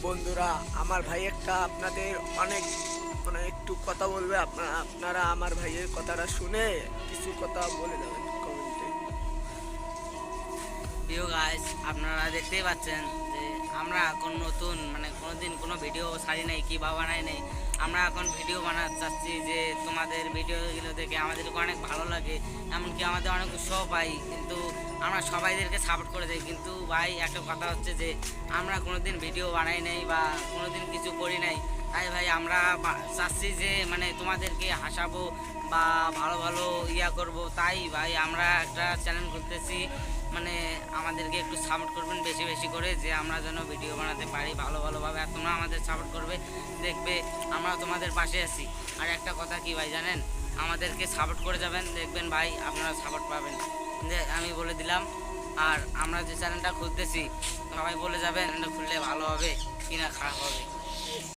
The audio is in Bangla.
বন্ধুরা, আমার ভাই একটা আপনাদের অনেক একটু কথা বলবে। আপনারা আমার ভাইয়ের কথাটা শুনে কিছু কথা বলে যাবেন কমেন্টে। প্রিয় গাইস, আপনারা দেখতেই পাচ্ছেন যে আমরা এখন নতুন কোনোদিন কোনো ভিডিও ছাড়ি নাই কি বা বানাই নাই। আমরা এখন ভিডিও বানাতে চাচ্ছি যে তোমাদের ভিডিওগুলো দেখে আমাদেরকে অনেক ভালো লাগে, এমনকি আমাদের অনেক উৎসাহ পাই। কিন্তু আমরা সবাইদেরকে সাপোর্ট করে দিই, কিন্তু ভাই একটা কথা হচ্ছে যে আমরা কোনোদিন ভিডিও বানাই নাই বা কোনোদিন কিছু করি নাই। তাই ভাই আমরা চাচ্ছি যে তোমাদেরকে হাসাবো বা ভালো ভালো করব। তাই ভাই আমরা একটা চ্যানেল করতেছি, আমাদেরকে একটু সাপোর্ট করবেন বেশি বেশি করে, যে আমরা যেন ভিডিও বানাতে পারি ভালো ভালোভাবে। আর তোমরা আমাদের সাপোর্ট করবে, দেখবে আমরা তোমাদের পাশে আছি। আর একটা কথা কি ভাই জানেন, আমাদেরকে সাপোর্ট করে যাবেন, দেখবেন ভাই আপনারা সাপোর্ট পাবেন, যে আমি বলে দিলাম। আর আমরা যে চ্যানেলটা খুলতেছি সবাই বলে যাবেন এটা খুললে ভালো হবে কিনা খারাপ হবে।